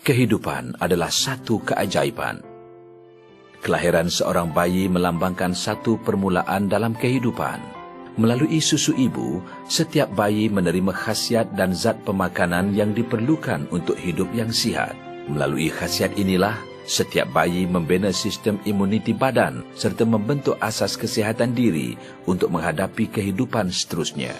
Kehidupan adalah satu keajaiban. Kelahiran seorang bayi melambangkan satu permulaan dalam kehidupan. Melalui susu ibu, setiap bayi menerima khasiat dan zat pemakanan yang diperlukan untuk hidup yang sihat. Melalui khasiat inilah, setiap bayi membina sistem imuniti badan serta membentuk asas kesihatan diri untuk menghadapi kehidupan seterusnya.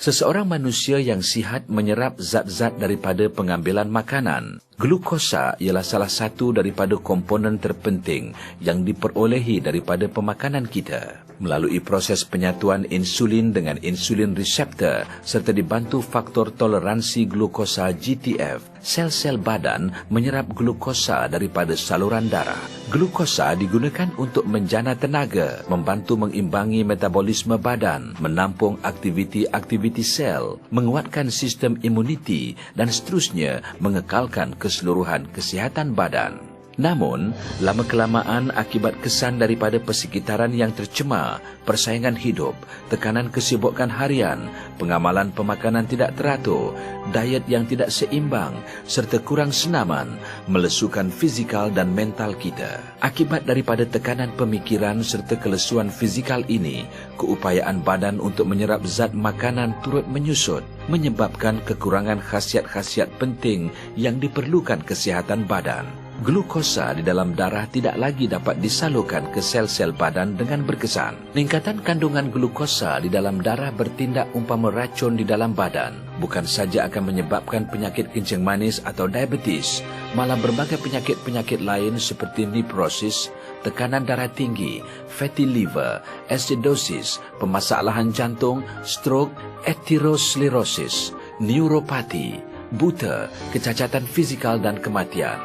Seseorang manusia yang sihat menyerap zat-zat daripada pengambilan makanan. Glukosa ialah salah satu daripada komponen terpenting yang diperolehi daripada pemakanan kita. Melalui proses penyatuan insulin dengan insulin reseptor serta dibantu faktor toleransi glukosa GTF, sel-sel badan menyerap glukosa daripada saluran darah. Glukosa digunakan untuk menjana tenaga, membantu mengimbangi metabolisme badan, menampung aktiviti-aktiviti sel, menguatkan sistem imuniti dan seterusnya mengekalkan keseluruhan kesihatan badan. Namun, lama-kelamaan akibat kesan daripada persekitaran yang tercemar, persaingan hidup, tekanan kesibukan harian, pengamalan pemakanan tidak teratur, diet yang tidak seimbang, serta kurang senaman, melesukan fizikal dan mental kita. Akibat daripada tekanan pemikiran serta kelesuan fizikal ini, keupayaan badan untuk menyerap zat makanan turut menyusut, menyebabkan kekurangan khasiat-khasiat penting yang diperlukan kesihatan badan. Glukosa di dalam darah tidak lagi dapat disalurkan ke sel-sel badan dengan berkesan. Peningkatan kandungan glukosa di dalam darah bertindak umpama racun di dalam badan. Bukan saja akan menyebabkan penyakit kencing manis atau diabetes, malah berbagai penyakit-penyakit lain seperti nephrosis, tekanan darah tinggi, fatty liver, acidosis, permasalahan jantung, stroke, atherosclerosis, neuropati, buta, kecacatan fizikal dan kematian.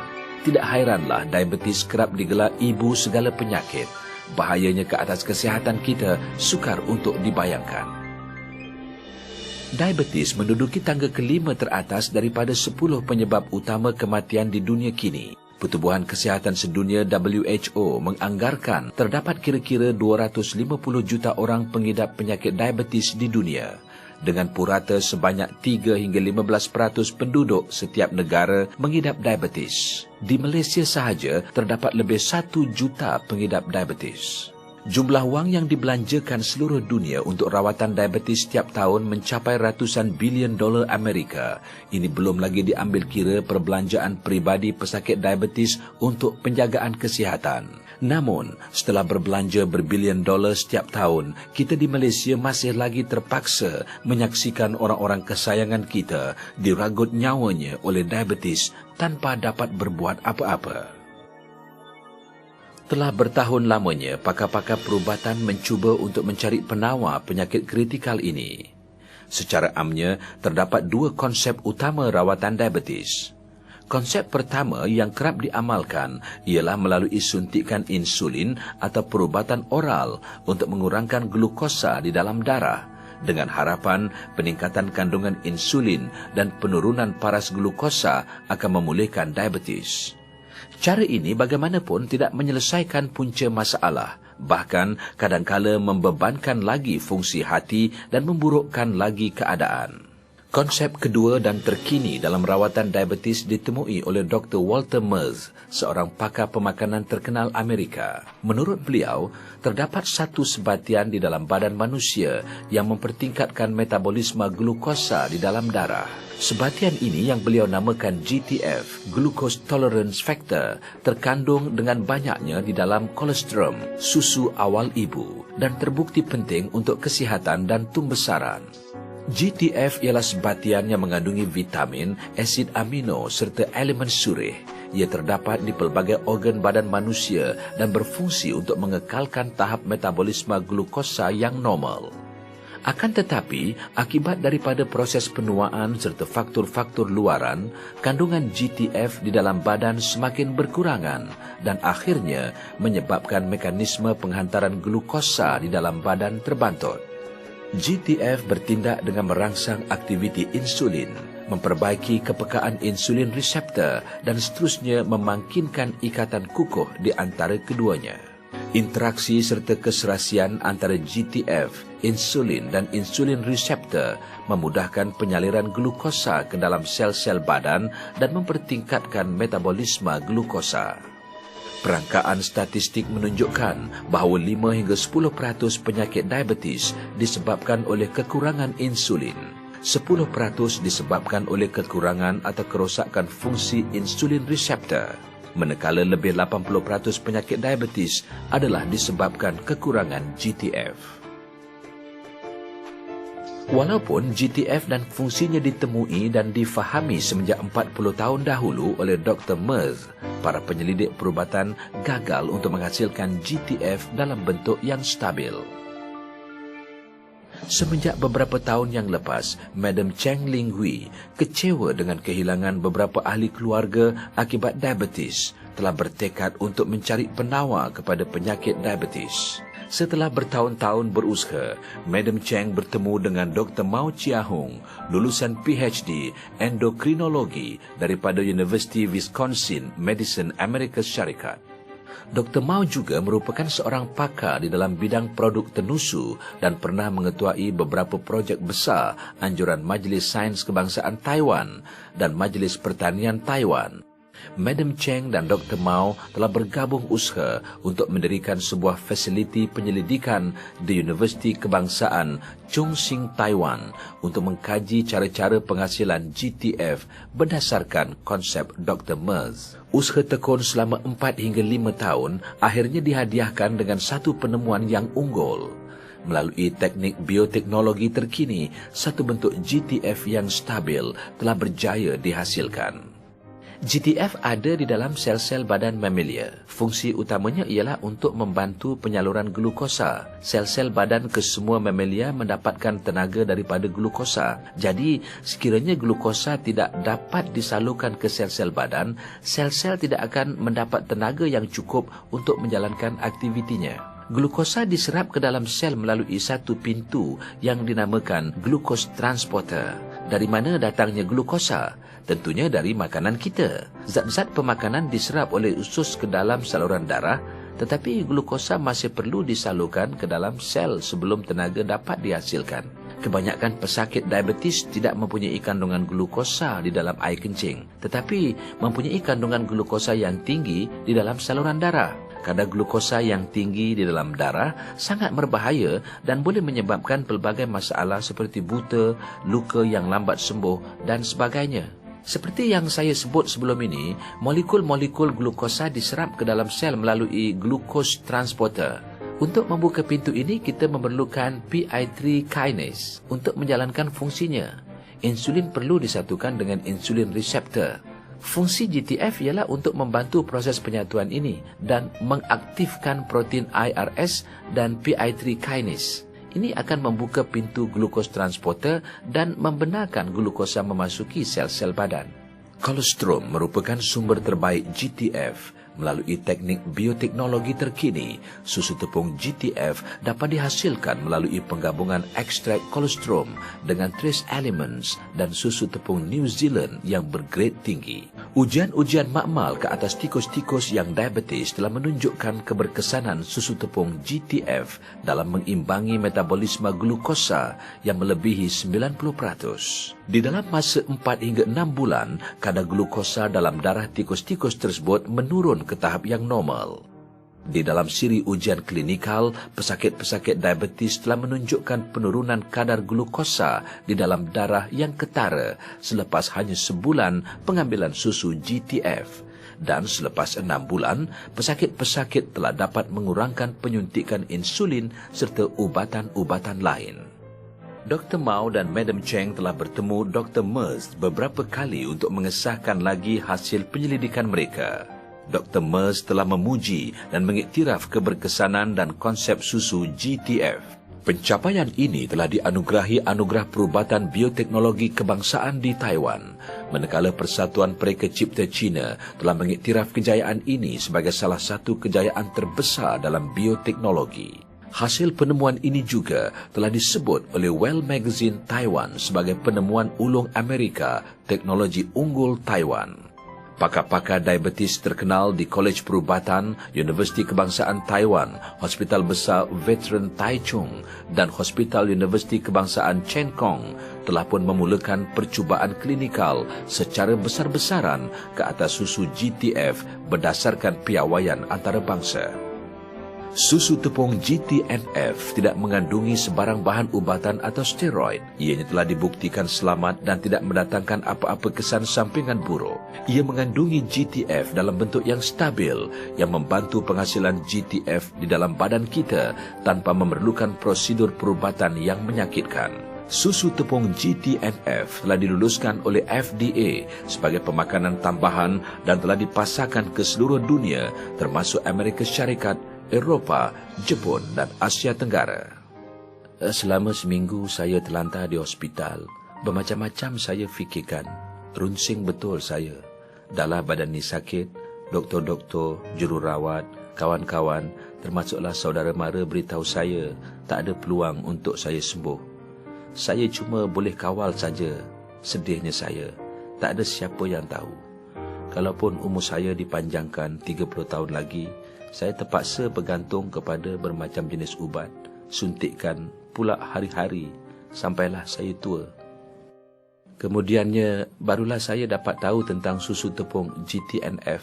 Tidak hairanlah diabetes kerap digelar ibu segala penyakit. Bahayanya ke atas kesihatan kita sukar untuk dibayangkan. Diabetes menduduki tangga kelima teratas daripada 10 penyebab utama kematian di dunia kini. Pertubuhan Kesihatan Sedunia WHO menganggarkan terdapat kira-kira 250 juta orang pengidap penyakit diabetes di dunia. Dengan purata sebanyak 3 hingga 15% penduduk setiap negara mengidap diabetes. Di Malaysia sahaja terdapat lebih 1 juta pengidap diabetes. Jumlah wang yang dibelanjakan seluruh dunia untuk rawatan diabetes setiap tahun mencapai ratusan bilion dolar Amerika. Ini belum lagi diambil kira perbelanjaan peribadi pesakit diabetes untuk penjagaan kesihatan. Namun, setelah berbelanja berbilion dolar setiap tahun, kita di Malaysia masih lagi terpaksa menyaksikan orang-orang kesayangan kita diragut nyawanya oleh diabetes tanpa dapat berbuat apa-apa. Telah bertahun lamanya, pakar-pakar perubatan mencuba untuk mencari penawar penyakit kritikal ini. Secara amnya, terdapat 2 konsep utama rawatan diabetes. Konsep pertama yang kerap diamalkan ialah melalui suntikan insulin atau perubatan oral untuk mengurangkan glukosa di dalam darah dengan harapan peningkatan kandungan insulin dan penurunan paras glukosa akan memulihkan diabetes. Cara ini bagaimanapun tidak menyelesaikan punca masalah, bahkan kadangkala membebankan lagi fungsi hati dan memburukkan lagi keadaan. Konsep kedua dan terkini dalam rawatan diabetes ditemui oleh Dr. Walter Merz, seorang pakar pemakanan terkenal Amerika. Menurut beliau, terdapat satu sebatian di dalam badan manusia yang mempertingkatkan metabolisme glukosa di dalam darah. Sebatian ini yang beliau namakan GTF, Glucose Tolerance Factor, terkandung dengan banyaknya di dalam kolostrum, susu awal ibu, dan terbukti penting untuk kesihatan dan tumbesaran. GTF ialah sebatian yang mengandungi vitamin, asid amino serta elemen surih. Ia terdapat di pelbagai organ badan manusia dan berfungsi untuk mengekalkan tahap metabolisme glukosa yang normal. Akan tetapi, akibat daripada proses penuaan serta faktor-faktor luaran, kandungan GTF di dalam badan semakin berkurangan dan akhirnya menyebabkan mekanisme penghantaran glukosa di dalam badan terbantut. GTF bertindak dengan merangsang aktiviti insulin, memperbaiki kepekaan insulin reseptor dan seterusnya memangkinkan ikatan kukuh di antara keduanya. Interaksi serta keserasian antara GTF, insulin dan insulin reseptor memudahkan penyaliran glukosa ke dalam sel-sel badan dan mempertingkatkan metabolisme glukosa. Perangkaan statistik menunjukkan bahawa 5 hingga 10% penyakit diabetes disebabkan oleh kekurangan insulin. 10% disebabkan oleh kekurangan atau kerosakan fungsi insulin reseptor. Manakala lebih 80% penyakit diabetes adalah disebabkan kekurangan GTF. Walaupun GTF dan fungsinya ditemui dan difahami semenjak 40 tahun dahulu oleh Dr. Merz, para penyelidik perubatan gagal untuk menghasilkan GTF dalam bentuk yang stabil. Semenjak beberapa tahun yang lepas, Madam Cheng Ling Hui, kecewa dengan kehilangan beberapa ahli keluarga akibat diabetes, telah bertekad untuk mencari penawar kepada penyakit diabetes. Setelah bertahun-tahun berusaha, Madam Cheng bertemu dengan Dr. Mao Chia-hung, lulusan PhD endokrinologi daripada University Wisconsin, Madison, Amerika Syarikat. Dr. Mao juga merupakan seorang pakar di dalam bidang produk tenusu dan pernah mengetuai beberapa projek besar anjuran Majlis Sains Kebangsaan Taiwan dan Majlis Pertanian Taiwan. Madam Cheng dan Dr. Mao telah bergabung usaha untuk mendirikan sebuah fasiliti penyelidikan di Universiti Kebangsaan Chongqing, Taiwan untuk mengkaji cara-cara penghasilan GTF berdasarkan konsep Dr. Merz. Usaha tekun selama 4 hingga 5 tahun akhirnya dihadiahkan dengan satu penemuan yang unggul. Melalui teknik bioteknologi terkini, satu bentuk GTF yang stabil telah berjaya dihasilkan. GTF ada di dalam sel-sel badan mamalia. Fungsi utamanya ialah untuk membantu penyaluran glukosa. Sel-sel badan kesemua mamalia mendapatkan tenaga daripada glukosa. Jadi, sekiranya glukosa tidak dapat disalurkan ke sel-sel badan, sel-sel tidak akan mendapat tenaga yang cukup untuk menjalankan aktivitinya. Glukosa diserap ke dalam sel melalui satu pintu yang dinamakan glucose transporter. Dari mana datangnya glukosa? Tentunya dari makanan kita. Zat-zat pemakanan diserap oleh usus ke dalam saluran darah, tetapi glukosa masih perlu disalurkan ke dalam sel sebelum tenaga dapat dihasilkan. Kebanyakan pesakit diabetes tidak mempunyai kandungan glukosa di dalam air kencing, tetapi mempunyai kandungan glukosa yang tinggi di dalam saluran darah. Kadar glukosa yang tinggi di dalam darah sangat berbahaya dan boleh menyebabkan pelbagai masalah seperti buta, luka yang lambat sembuh dan sebagainya. Seperti yang saya sebut sebelum ini, molekul-molekul glukosa diserap ke dalam sel melalui glucose transporter. Untuk membuka pintu ini, kita memerlukan PI3 kinase untuk menjalankan fungsinya. Insulin perlu disatukan dengan insulin reseptor. Fungsi GTF ialah untuk membantu proses penyatuan ini dan mengaktifkan protein IRS dan PI3 kinase. Ini akan membuka pintu glukos transporter dan membenarkan glukosa memasuki sel-sel badan. Kolostrum merupakan sumber terbaik GTF. Melalui teknik bioteknologi terkini, susu tepung GTF dapat dihasilkan melalui penggabungan ekstrak kolostrum dengan trace elements dan susu tepung New Zealand yang bergrade tinggi. Ujian-ujian makmal ke atas tikus-tikus yang diabetes telah menunjukkan keberkesanan susu tepung GTF dalam mengimbangi metabolisme glukosa yang melebihi 90%. Di dalam masa 4 hingga 6 bulan, kadar glukosa dalam darah tikus-tikus tersebut menurun ke tahap yang normal. Di dalam siri ujian klinikal, pesakit-pesakit diabetes telah menunjukkan penurunan kadar glukosa di dalam darah yang ketara selepas hanya sebulan pengambilan susu GTF. Dan selepas 6 bulan, pesakit-pesakit telah dapat mengurangkan penyuntikan insulin serta ubatan-ubatan lain. Dr. Mao dan Madam Cheng telah bertemu Dr. Merz beberapa kali untuk mengesahkan lagi hasil penyelidikan mereka. Dr. Merz telah memuji dan mengiktiraf keberkesanan dan konsep susu GTF. Pencapaian ini telah dianugerahi Anugerah Perubatan Bioteknologi Kebangsaan di Taiwan, manakala Persatuan Pereka Cipta Cina telah mengiktiraf kejayaan ini sebagai salah satu kejayaan terbesar dalam bioteknologi. Hasil penemuan ini juga telah disebut oleh Well Magazine Taiwan sebagai penemuan ulung Amerika teknologi unggul Taiwan. Pakar-pakar diabetes terkenal di Kolej Perubatan, Universiti Kebangsaan Taiwan, Hospital Besar Veteran Taichung dan Hospital Universiti Kebangsaan Cheung Kong telah pun memulakan percubaan klinikal secara besar-besaran ke atas susu GTF berdasarkan piawaian antarabangsa. Susu tepung GTNF tidak mengandungi sebarang bahan ubatan atau steroid. Ianya telah dibuktikan selamat dan tidak mendatangkan apa-apa kesan sampingan buruk. Ia mengandungi GTF dalam bentuk yang stabil yang membantu penghasilan GTF di dalam badan kita tanpa memerlukan prosedur perubatan yang menyakitkan. Susu tepung GTNF telah diluluskan oleh FDA sebagai pemakanan tambahan dan telah dipasarkan ke seluruh dunia termasuk Amerika Syarikat, Eropah, Jepun dan Asia Tenggara. Selama seminggu saya terlantar di hospital. Bermacam-macam saya fikirkan. Runsing betul saya. Dahlah badan ni sakit, doktor-doktor, jururawat, kawan-kawan, termasuklah saudara mara beritahu saya tak ada peluang untuk saya sembuh. Saya cuma boleh kawal saja. Sedihnya saya. Tak ada siapa yang tahu. Kalaupun umur saya dipanjangkan 30 tahun lagi, saya terpaksa bergantung kepada bermacam jenis ubat, suntikan pula hari-hari sampailah saya tua. Kemudiannya, barulah saya dapat tahu tentang susu tepung GTNF.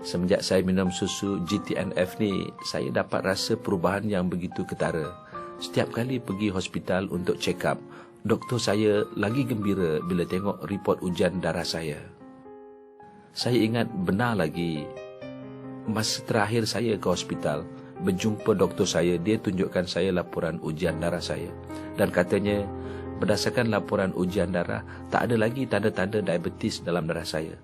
Semenjak saya minum susu GTNF ni, saya dapat rasa perubahan yang begitu ketara. Setiap kali pergi hospital untuk check up, doktor saya lagi gembira bila tengok report ujian darah saya. Saya ingat benar lagi, masa terakhir saya ke hospital, berjumpa doktor saya, dia tunjukkan saya laporan ujian darah saya. Dan katanya, berdasarkan laporan ujian darah, tak ada lagi tanda-tanda diabetes dalam darah saya.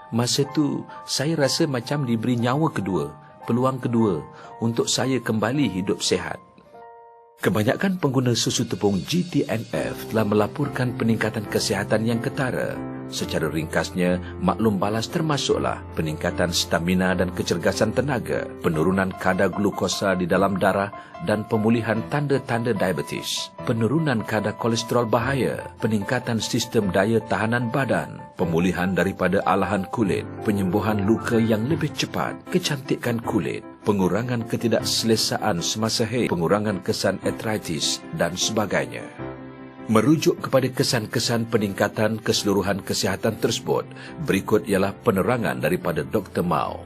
Masa tu, saya rasa macam diberi nyawa kedua, peluang kedua, untuk saya kembali hidup sihat. Kebanyakan pengguna susu tepung GTNF telah melaporkan peningkatan kesihatan yang ketara. Secara ringkasnya, maklum balas termasuklah peningkatan stamina dan kecergasan tenaga, penurunan kadar glukosa di dalam darah dan pemulihan tanda-tanda diabetes, penurunan kadar kolesterol bahaya, peningkatan sistem daya tahanan badan, pemulihan daripada alahan kulit, penyembuhan luka yang lebih cepat, kecantikan kulit, pengurangan ketidakselesaan semasa haid, pengurangan kesan artritis dan sebagainya. Merujuk kepada kesan-kesan peningkatan keseluruhan kesihatan tersebut, berikut ialah penerangan daripada Dr. Mao.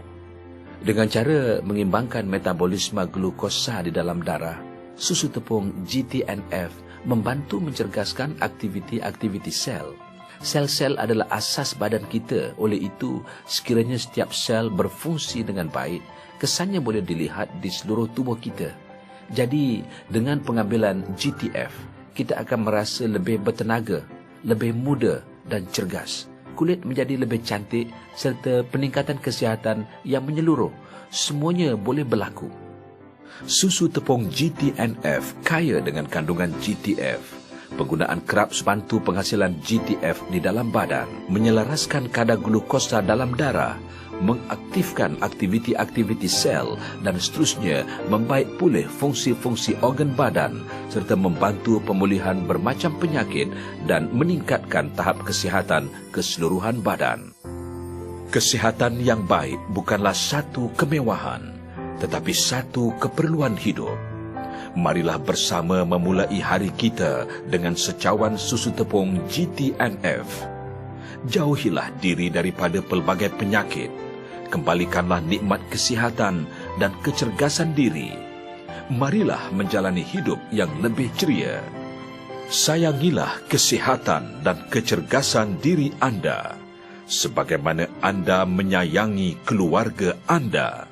Dengan cara mengimbangkan metabolisme glukosa di dalam darah, susu tepung GTNF membantu mencerdaskan aktiviti-aktiviti sel. Sel-sel adalah asas badan kita, oleh itu, sekiranya setiap sel berfungsi dengan baik, kesannya boleh dilihat di seluruh tubuh kita. Jadi, dengan pengambilan GTF, kita akan merasa lebih bertenaga, lebih muda dan cergas. Kulit menjadi lebih cantik serta peningkatan kesihatan yang menyeluruh. Semuanya boleh berlaku. Susu tepung GTNF kaya dengan kandungan GTF. Penggunaan kerap membantu penghasilan GTF di dalam badan, menyelaraskan kadar glukosa dalam darah, mengaktifkan aktiviti-aktiviti sel dan seterusnya membaik pulih fungsi-fungsi organ badan serta membantu pemulihan bermacam penyakit dan meningkatkan tahap kesihatan keseluruhan badan. Kesihatan yang baik bukanlah satu kemewahan, tetapi satu keperluan hidup. Marilah bersama memulai hari kita dengan secawan susu tepung GTNF. Jauhilah diri daripada pelbagai penyakit. Kembalikanlah nikmat kesihatan dan kecergasan diri. Marilah menjalani hidup yang lebih ceria. Sayangilah kesihatan dan kecergasan diri anda, sebagaimana anda menyayangi keluarga anda.